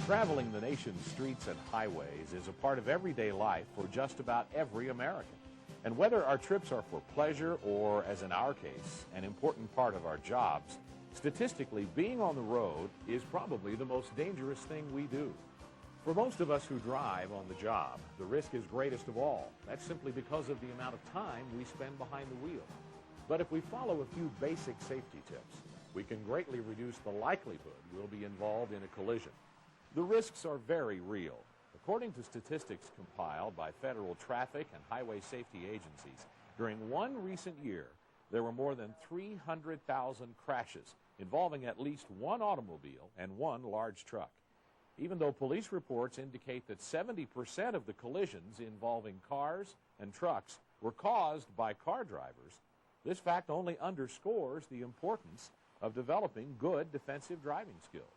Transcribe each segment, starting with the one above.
Traveling the nation's streets and highways is a part of everyday life for just about every American. And whether our trips are for pleasure or, as in our case, an important part of our jobs, statistically, being on the road is probably the most dangerous thing we do. For most of us who drive on the job, the risk is greatest of all. That's simply because of the amount of time we spend behind the wheel. But if we follow a few basic safety tips, we can greatly reduce the likelihood we'll be involved in a collision. The risks are very real. According to statistics compiled by federal traffic and highway safety agencies, during one recent year, there were more than 300,000 crashes involving at least one automobile and one large truck. Even though police reports indicate that 70% of the collisions involving cars and trucks were caused by car drivers, this fact only underscores the importance of developing good defensive driving skills.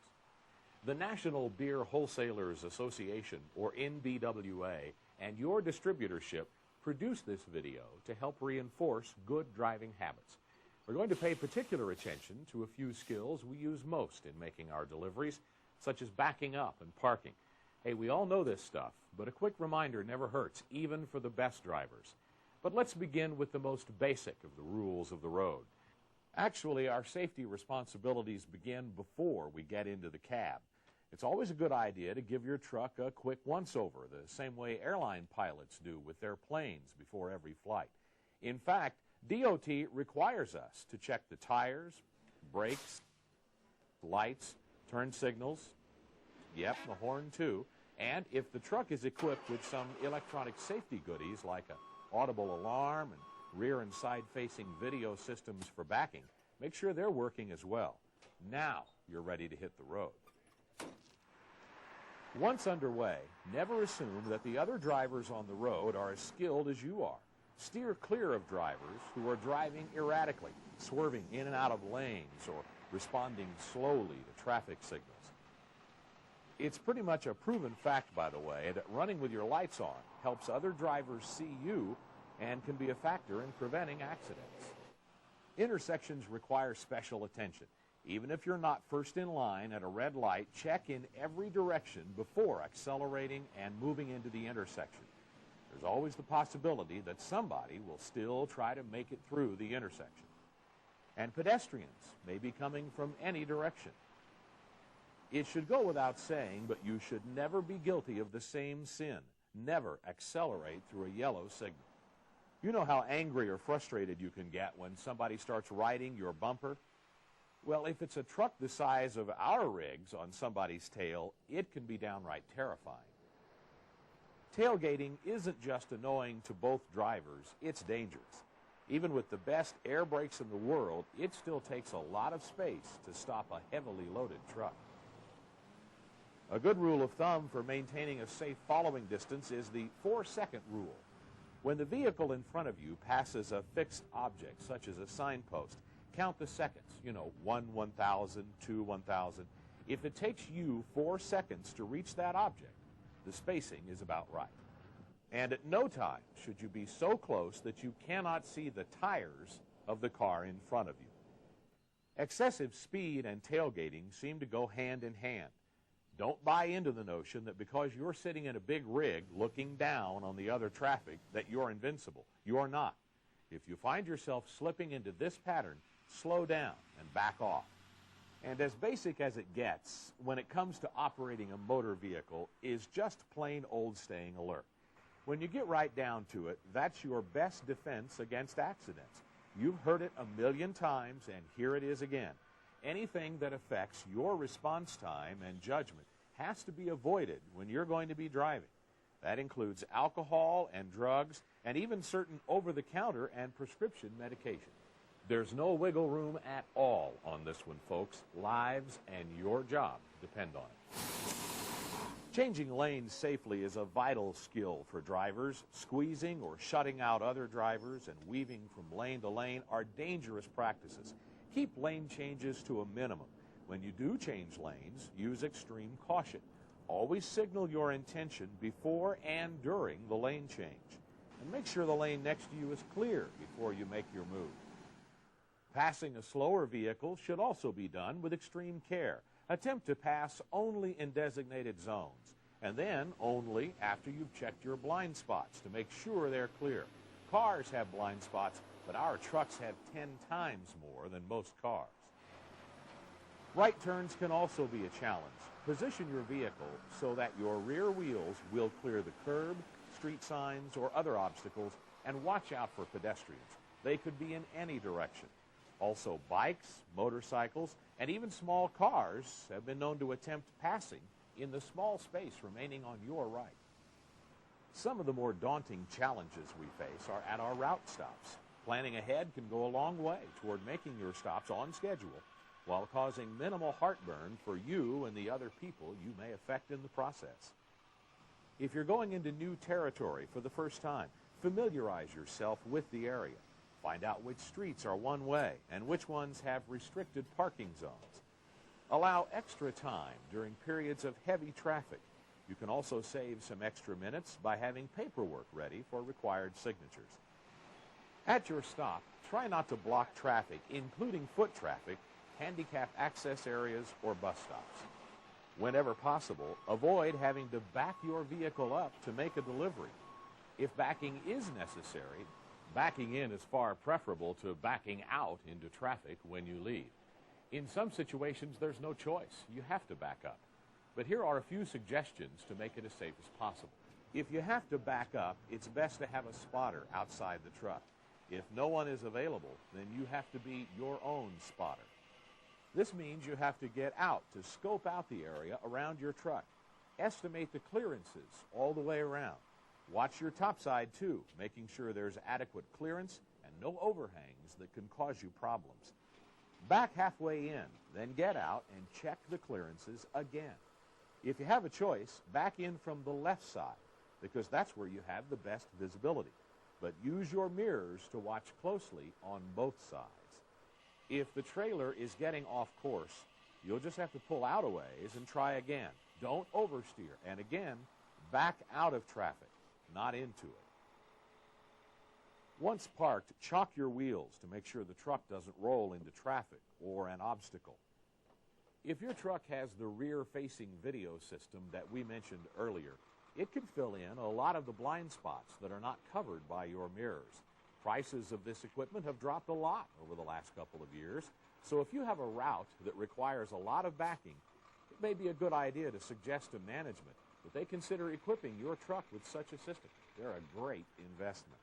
The National Beer Wholesalers Association, or NBWA, and your distributorship produced this video to help reinforce good driving habits. We're going to pay particular attention to a few skills we use most in making our deliveries, such as backing up and parking. Hey, we all know this stuff, but a quick reminder never hurts, even for the best drivers. But let's begin with the most basic of the rules of the road. Actually, our safety responsibilities begin before we get into the cab. It's always a good idea to give your truck a quick once-over, the same way airline pilots do with their planes before every flight. In fact, DOT requires us to check the tires, brakes, lights, turn signals, the horn too, and if the truck is equipped with some electronic safety goodies like an audible alarm and rear and side-facing video systems for backing, make sure they're working as well. Now you're ready to hit the road. Once underway, never assume that the other drivers on the road are as skilled as you are. Steer clear of drivers who are driving erratically, swerving in and out of lanes, or responding slowly to traffic signals. It's pretty much a proven fact, by the way, that running with your lights on helps other drivers see you and can be a factor in preventing accidents. Intersections require special attention. Even if you're not first in line at a red light, check in every direction before accelerating and moving into the intersection. There's always the possibility that somebody will still try to make it through the intersection. And pedestrians may be coming from any direction. It should go without saying, but you should never be guilty of the same sin. Never accelerate through a yellow signal. You know how angry or frustrated you can get when somebody starts riding your bumper? Well, if it's a truck the size of our rigs on somebody's tail, it can be downright terrifying. Tailgating isn't just annoying to both drivers, it's dangerous. Even with the best air brakes in the world, it still takes a lot of space to stop a heavily loaded truck. A good rule of thumb for maintaining a safe following distance is the 4-second rule. When the vehicle in front of you passes a fixed object, such as a signpost, count the seconds, 1 1,000, 2 1,000. If it takes you 4 seconds to reach that object, the spacing is about right. And at no time should you be so close that you cannot see the tires of the car in front of you. Excessive speed and tailgating seem to go hand in hand. Don't buy into the notion that because you're sitting in a big rig looking down on the other traffic that you're invincible. You're not. If you find yourself slipping into this pattern, slow down and back off. And as basic as it gets when it comes to operating a motor vehicle is just plain old staying alert. When you get right down to it, that's your best defense against accidents. You've heard it a million times, and here it is again. Anything that affects your response time and judgment has to be avoided when you're going to be driving. That includes alcohol and drugs and even certain over-the-counter and prescription medication. There's no wiggle room at all on this one, folks. Lives and your job depend on it. Changing lanes safely is a vital skill for drivers. Squeezing or shutting out other drivers and weaving from lane to lane are dangerous practices. Keep lane changes to a minimum. When you do change lanes, use extreme caution. Always signal your intention before and during the lane change. And make sure the lane next to you is clear before you make your move. Passing a slower vehicle should also be done with extreme care. Attempt to pass only in designated zones, and then only after you've checked your blind spots to make sure they're clear. Cars have blind spots, but our trucks have 10 times more than most cars. Right turns can also be a challenge. Position your vehicle so that your rear wheels will clear the curb, street signs, or other obstacles, and watch out for pedestrians. They could be in any direction. Also, bikes, motorcycles, and even small cars have been known to attempt passing in the small space remaining on your right. Some of the more daunting challenges we face are at our route stops. Planning ahead can go a long way toward making your stops on schedule while causing minimal heartburn for you and the other people you may affect in the process. If you're going into new territory for the first time, familiarize yourself with the area. Find out which streets are one way and which ones have restricted parking zones. Allow extra time during periods of heavy traffic. You can also save some extra minutes by having paperwork ready for required signatures. At your stop, try not to block traffic, including foot traffic, handicap access areas, or bus stops. Whenever possible, avoid having to back your vehicle up to make a delivery. If backing is necessary, backing in is far preferable to backing out into traffic when you leave. In some situations, there's no choice. You have to back up. But here are a few suggestions to make it as safe as possible. If you have to back up, it's best to have a spotter outside the truck. If no one is available, then you have to be your own spotter. This means you have to get out to scope out the area around your truck. Estimate the clearances all the way around. Watch your topside, too, making sure there's adequate clearance and no overhangs that can cause you problems. Back halfway in, then get out and check the clearances again. If you have a choice, back in from the left side, because that's where you have the best visibility. But use your mirrors to watch closely on both sides. If the trailer is getting off course, you'll just have to pull out a ways and try again. Don't oversteer. And again, back out of traffic, not into it. Once parked, chock your wheels to make sure the truck doesn't roll into traffic or an obstacle. If your truck has the rear-facing video system that we mentioned earlier, it can fill in a lot of the blind spots that are not covered by your mirrors. Prices of this equipment have dropped a lot over the last couple of years, so if you have a route that requires a lot of backing, it may be a good idea to suggest to management that they consider equipping your truck with such a system. They're a great investment.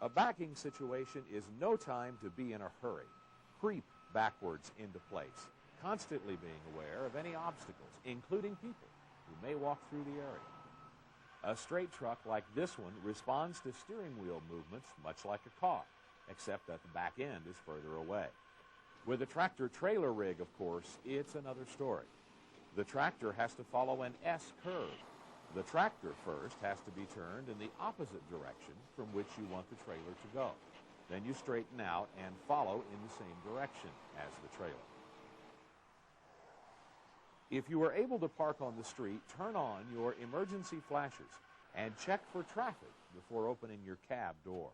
A backing situation is no time to be in a hurry. Creep backwards into place, constantly being aware of any obstacles, including people who may walk through the area. A straight truck like this one responds to steering wheel movements much like a car, except that the back end is further away. With a tractor-trailer rig, of course, it's another story. The tractor has to follow an S-curve. The tractor first has to be turned in the opposite direction from which you want the trailer to go. Then you straighten out and follow in the same direction as the trailer. If you are able to park on the street, turn on your emergency flashes and check for traffic before opening your cab door.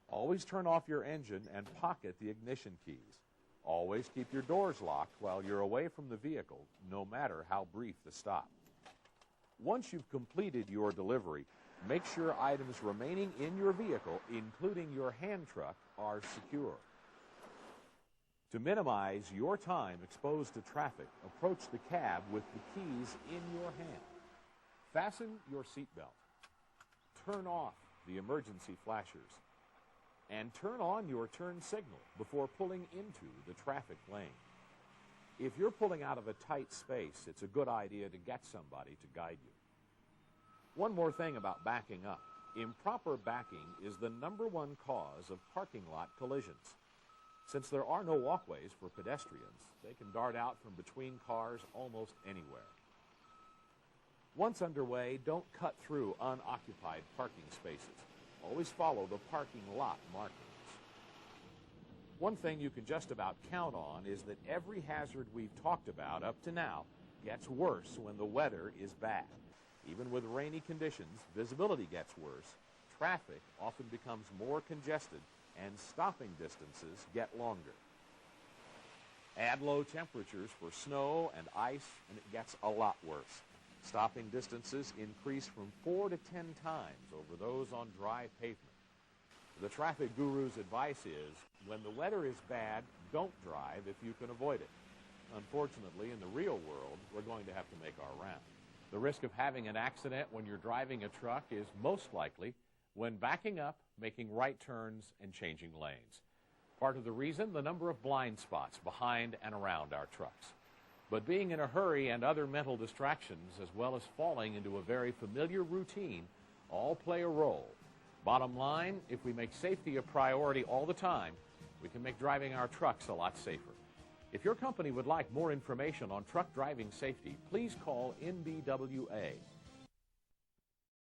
Always turn off your engine and pocket the ignition keys. Always keep your doors locked while you're away from the vehicle, no matter how brief the stop. Once you've completed your delivery, make sure items remaining in your vehicle, including your hand truck, are secure. To minimize your time exposed to traffic, approach the cab with the keys in your hand. Fasten your seatbelt. Turn off the emergency flashers. And turn on your turn signal before pulling into the traffic lane. If you're pulling out of a tight space, it's a good idea to get somebody to guide you. One more thing about backing up. Improper backing is the #1 cause of parking lot collisions. Since there are no walkways for pedestrians, they can dart out from between cars almost anywhere. Once underway, don't cut through unoccupied parking spaces. Always follow the parking lot markings. One thing you can just about count on is that every hazard we've talked about up to now gets worse when the weather is bad. Even with rainy conditions, visibility gets worse, traffic often becomes more congested, and stopping distances get longer. Add low temperatures for snow and ice, and it gets a lot worse. Stopping distances increase from 4 to 10 times over those on dry pavement. The traffic guru's advice is, when the weather is bad, don't drive if you can avoid it. Unfortunately, in the real world, we're going to have to make our round. The risk of having an accident when you're driving a truck is most likely when backing up, making right turns, and changing lanes. Part of the reason, the number of blind spots behind and around our trucks. But being in a hurry and other mental distractions, as well as falling into a very familiar routine, all play a role. Bottom line, if we make safety a priority all the time, we can make driving our trucks a lot safer. If your company would like more information on truck driving safety, please call NBWA